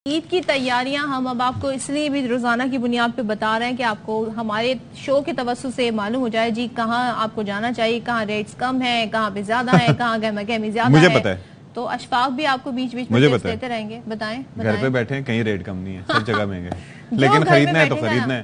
عید کی تیاریاں ہم اب آپ کو اس لیے بھی روزانہ کی بنیاد پہ بتا رہے ہیں کہ آپ کو ہمارے شو کے توسط سے معلوم ہو جائے جی کہاں آپ کو جانا چاہیے، کہاں ریٹس کم ہیں، کہاں پہ زیادہ ہیں، کہاں گہما گہمی زیادہ ہے۔ مجھے پتا ہے، تو اشفاق بھی آپ کو بیچ بیچ میں ٹپس دیتے رہیں گے۔ بتائیں گھر پہ بیٹھے ہیں کہیں ریٹ کم نہیں ہے، سب جگہ مہنگا ہے، لیکن خریدنا ہے تو خریدنا ہے،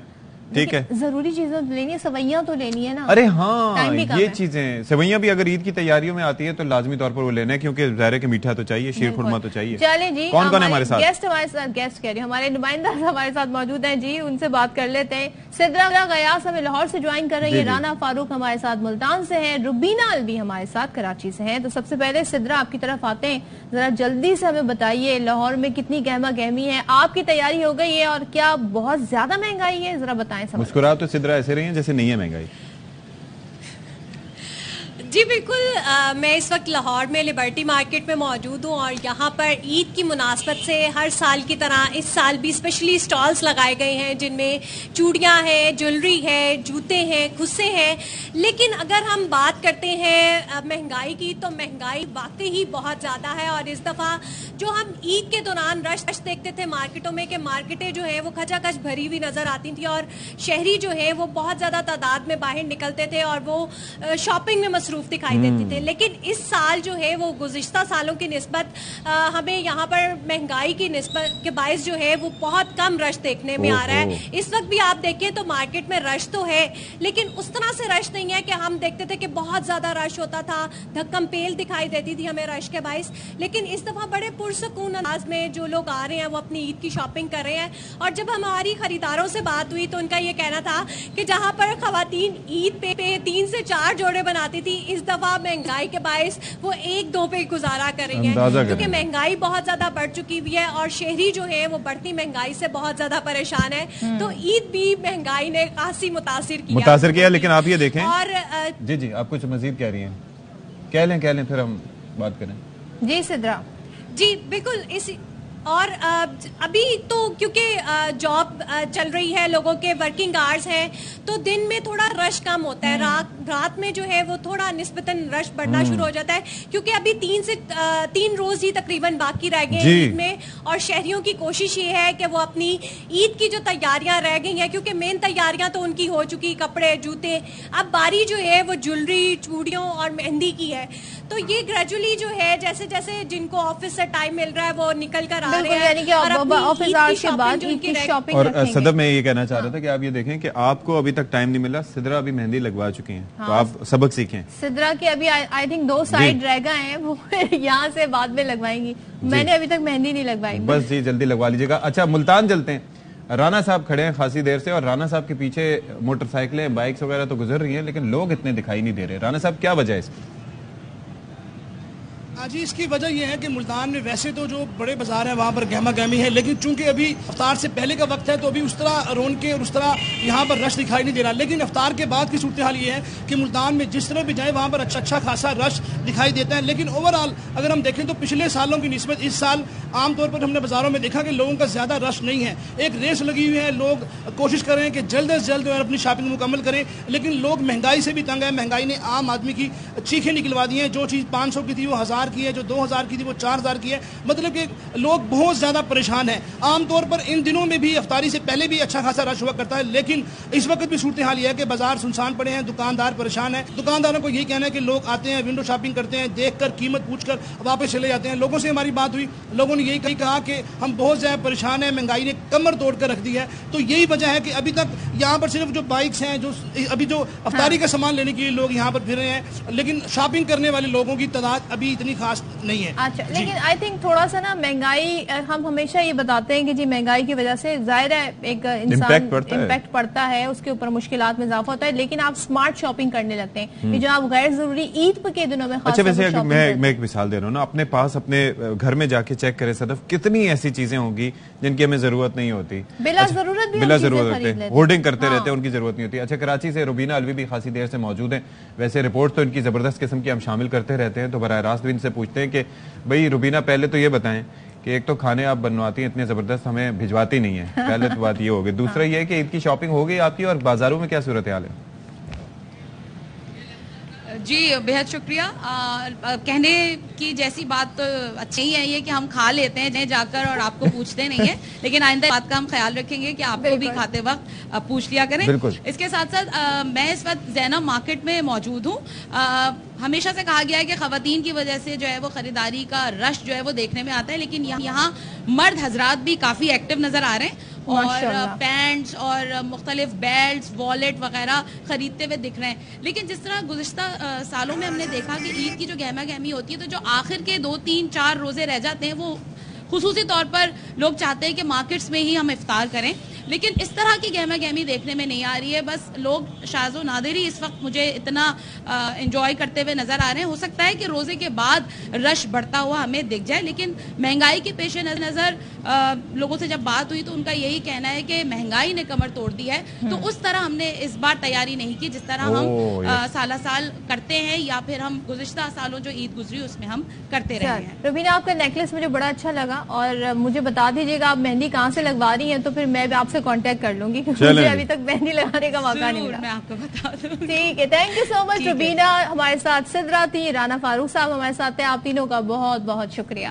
ٹھیک ہے۔ ضروری چیزیں لینی ہے، سوئیاں تو لینی ہے نا۔ ارے ہاں یہ چیزیں سوئیاں بھی اگر عید کی تیاریوں میں آتی ہے تو لازمی طور پر وہ لینا ہے، کیونکہ ظاہر ہے کہ میٹھا تو چاہیے، شیر خورما تو چاہیے۔ چلیں جی، کون کون ہے ہمارے ساتھ؟ گیسٹ کہہ رہی ہوں، ہمارے نمائندہ ہمارے ساتھ موجود ہیں جی، ان سے بات کر لیتے ہیں۔ سدرا غیاث ہمیں لاہور سے جوائن کر رہی ہے، رانا فاروق ہمارے ساتھ ملتان سے ہیں، روبینہ الوی ہمارے ساتھ کراچی سے ہیں۔ تو سب سے پہلے سدرا آپ کی طرف آتے ہیں، ذرا جلدی سے ہمیں بتائیے لاہور میں کتنی گہما گہمی ہے، آپ کی تیاری ہو گئی ہے اور کیا بہت زیادہ مہنگائی ہے، ذرا بتائیں۔ مسکرا تو سدرا ایسے رہی ہیں جیسے نہیں ہے مہنگائی۔ جی بالکل، میں اس وقت لاہور میں لبرٹی مارکیٹ میں موجود ہوں اور یہاں پر عید کی مناسبت سے ہر سال کی طرح اس سال بھی اسپیشلی اسٹالز لگائے گئے ہیں جن میں چوڑیاں ہیں، جویلری ہے، جوتے ہیں، خصے ہیں۔ لیکن اگر ہم بات کرتے ہیں مہنگائی کی تو مہنگائی واقعی ہی بہت زیادہ ہے، اور اس دفعہ جو ہم عید کے دوران رش دیکھتے تھے مارکیٹوں میں کہ مارکیٹیں جو ہیں وہ کھچا کھچ بھری ہوئی نظر آتی تھیں اور شہری جو ہے وہ بہت زیادہ تعداد میں باہر نکلتے تھے اور وہ شاپنگ میں مصروف دکھائی دیتے تھے۔ لیکن اس سال جو ہے وہ گزشتہ سالوں کی نسبت ہمیں یہاں پر مہنگائی کی نسبت کے باعث جو ہے وہ بہت کم رش دیکھنے میں آ رہا ہے۔ اس وقت بھی آپ دیکھیں تو مارکیٹ میں رش تو ہے لیکن اس طرح سے رش نہیں ہے کہ ہم دیکھتے تھے کہ بہت زیادہ رش ہوتا تھا، دھکم پیل دکھائی دیتی تھی ہمیں رش کے باعث۔ لیکن اس دفعہ بڑے پرسکون انداز میں جو لوگ آ رہے ہیں وہ اپنی عید کی شاپنگ کر رہے ہیں۔ اور جب ہماری خریداروں سے بات ہوئی تو ان کا یہ کہنا تھا کہ جہاں پر خواتین عید پہ 3 سے 4 جوڑے بناتی تھی، اس دفعہ مہنگائی کے باعث وہ 1-2 پہ گزارا کر رہی ہیں، کیونکہ مہنگائی بہت زیادہ بڑھ چکی ہوئی ہے اور شہری جو ہے وہ بڑھتی مہنگائی سے بہت زیادہ پریشان ہے۔ تو عید بھی مہنگائی نے خاصی متاثر کیا۔ لیکن آپ یہ دیکھیں اور جی آپ کچھ مزید کہہ رہی ہیں، کہہ لیں پھر ہم بات کریں۔ جی سدرا جی بالکل، اور ابھی تو کیونکہ جاب چل رہی ہے، لوگوں کے ورکنگ آورز ہیں تو دن میں تھوڑا رش کم ہوتا ہے، رات میں جو ہے وہ تھوڑا نسبتاً رش بڑھنا شروع ہو جاتا ہے، کیونکہ ابھی 3 روز ہی تقریباً باقی رہ گئے ہیں عید میں، اور شہریوں کی کوشش یہ ہے کہ وہ اپنی عید کی جو تیاریاں رہ گئی ہیں، کیونکہ مین تیاریاں تو ان کی ہو چکی، کپڑے جوتے، اب باری جو ہے وہ جویلری، چوڑیوں اور مہندی کی ہے۔ تو یہ گریجولی جو ہے جیسے جیسے جن کو آفس سے ٹائم مل رہا ہے وہ نکل کر آ رہے ہیں اور صدف میں یہ کہنا چاہ رہا تھا کہ آپ یہ دیکھیں کہ آپ کو ابھی تک ٹائم نہیں ملا، سدرا ابھی مہندی لگوا چکی ہیں تو آپ سبق سیکھیں۔ سدرا کے ابھی آئی تھنک 2 سائڈ رہ گئے ہیں، وہ یہاں سے بعد میں لگوائیں گی، میں نے ابھی تک مہندی نہیں لگوائی۔ بس جی جلدی لگوا لیجیے گا۔ اچھا ملتان چلتے ہیں، رانا صاحب کھڑے ہیں خاصی دیر سے اور رانا صاحب کے پیچھے موٹر سائیکلیں، بائکس وغیرہ تو گزر رہی ہیں لیکن لوگ اتنے دکھائی نہیں دے رہے۔ رانا صاحب کیا وجہ ہے اس کی؟ جی اس کی وجہ یہ ہے کہ ملتان میں ویسے تو جو بڑے بازار ہیں وہاں پر گہما گہمی ہے، لیکن چونکہ ابھی افطار سے پہلے کا وقت ہے تو ابھی اس طرح رونقیں اور اس طرح یہاں پر رش دکھائی نہیں دے رہا۔ لیکن افطار کے بعد کی صورتحال یہ ہے کہ ملتان میں جس طرح بھی جائیں وہاں پر اچھا خاصا رش دکھائی دیتا ہے۔ لیکن اوورآل اگر ہم دیکھیں تو پچھلے سالوں کی نسبت اس سال عام طور پر ہم نے بازاروں میں دیکھا کہ لوگوں کا زیادہ رش نہیں ہے، ایک ریس لگی ہوئی ہے، لوگ کوشش کر رہے ہیں کہ جلد از جلد اپنی شاپنگ مکمل کریں، لیکن لوگ مہنگائی سے بھی تنگ ہے۔ مہنگائی نے عام آدمی کی چیخیں نکلوا دی ہیں، جو چیز 500 کی تھی وہ 1000 کی ہے، جو 2000 کی تھی وہ 4000 کی ہے، مطلب کہ لوگ بہت زیادہ پریشان ہیں۔ عام طور پر ان دنوں میں بھی افطاری سے پہلے بھی اچھا خاصا رش ہوا کرتا ہے، لیکن اس وقت بھی صورتحال یہ ہے کہ بازار سنسان پڑے ہیں، دکاندار پریشان ہیں۔ دکانداروں کو یہی کہنا ہے کہ لوگ آتے ہیں، ونڈو شاپنگ کرتے ہیں، دیکھ کر قیمت پوچھ کر واپس چلے جاتے ہیں۔ لوگوں سے ہماری بات ہوئی، لوگوں نے یہی کہا کہ ہم بہت زیادہ پریشان ہیں، مہنگائی نے کمر توڑ کر رکھ دی ہے۔ تو یہی وجہ ہے کہ ابھی تک یہاں پر صرف جو بائکس ہیں، جو ابھی جو افطاری کا سامان لینے کے لیے لوگ یہاں پر پھر رہے ہیں، لیکن شاپنگ کرنے والے لوگوں کی تعداد ابھی اتنی خاص نہیں ہے۔ اچھا لیکن آئی تھنک تھوڑا سا نا مہنگائی، ہم ہمیشہ یہ بتاتے ہیں کہ جی مہنگائی کی وجہ سے ظاہر ہے ایک انسان امپیکٹ پڑتا ہے، اس کے اوپر مشکلات میں اضافہ ہوتا ہے، لیکن آپ سمارٹ شاپنگ کرنے لگتے ہیں کہ جو آپ غیر ضروری عید کے دنوں میں اچھا ویسے میں ایک مثال دے رہا ہوں نا، اپنے پاس اپنے گھر میں جا کے چیک کریں صدف، کتنی ایسی چیزیں ہوں گی جن کی ہمیں ضرورت نہیں ہوتی، بلا ضرورت ہوتے ہیں، ہورڈنگ کرتے رہتے ہیں، ان کی ضرورت نہیں ہوتی۔ اچھا کراچی سے روبینہ الوی بھی خاصی دیر سے موجود ہیں، ویسے رپورٹ تو ان کی زبردست قسم کی ہم شامل کرتے رہتے ہیں، تو براہ راست بھی ان سے پوچھتے ہیں کہ بھئی روبینہ پہلے تو یہ بتائیں کہ ایک تو کھانے آپ بنواتی ہیں اتنے زبردست، ہمیں بھجواتی نہیں ہیں، پہلے تو بات یہ ہوگی، دوسرا یہ ہے کہ عید کی شاپنگ ہو گئی آپ کی اور بازاروں میں کیا صورتحال ہے؟ جی بہت شکریہ. کہنے کی جیسی بات تو اچھی ہی ہے یہ کہ ہم کھا لیتے ہیں جا کر اور آپ کو پوچھتے نہیں ہیں, لیکن آئندہ بات کا ہم خیال رکھیں گے کہ آپ کو بھی کھاتے وقت پوچھ لیا کریں. اس کے ساتھ ساتھ میں اس وقت زینب مارکیٹ میں موجود ہوں. ہمیشہ سے کہا گیا ہے کہ خواتین کی وجہ سے جو ہے وہ خریداری کا رش جو ہے وہ دیکھنے میں آتا ہے, لیکن یہاں مرد حضرات بھی کافی ایکٹیو نظر آ رہے ہیں اور پینٹس اور مختلف بیلٹس والیٹ وغیرہ خریدتے ہوئے دکھ رہے ہیں. لیکن جس طرح گزشتہ سالوں میں ہم نے دیکھا کہ عید کی جو گہما گہمی ہوتی ہے تو جو آخر کے 2-3-4 روزے رہ جاتے ہیں وہ خصوصی طور پر لوگ چاہتے ہیں کہ مارکیٹس میں ہی ہم افطار کریں, لیکن اس طرح کی گہما گہمی دیکھنے میں نہیں آ رہی ہے. بس لوگ شاذ و نادر ہی اس وقت مجھے اتنا انجوائے کرتے ہوئے نظر آ رہے ہیں. ہو سکتا ہے کہ روزے کے بعد رش بڑھتا ہوا ہمیں دکھ جائے, لیکن مہنگائی کے پیش نظر لوگوں سے جب بات ہوئی تو ان کا یہی کہنا ہے کہ مہنگائی نے کمر توڑ دی ہے. تو اس طرح ہم نے اس بار تیاری نہیں کی جس طرح ہم سالہ سال کرتے ہیں یا پھر ہم گزشتہ سالوں جو عید گزری اس میں ہم کرتے رہے ہیں. روبینہ, آپ کا نیکلس مجھے بڑا اچھا لگا اور مجھے بتا دیجیے گا آپ مہندی کہاں سے لگوا رہی ہیں تو پھر میں آپ سے کانٹیکٹ کر لوں گی, مجھے ابھی تک مہندی لگانے کا موقع نہیں ملا. میں آپ کو بتا دوں. ٹھیک ہے, تھینک یو سو مچ روبینہ. ہمارے ساتھ سدرا تھی, رانا فاروق صاحب ہمارے ساتھ ہیں. آپ تینوں کا بہت بہت شکریہ.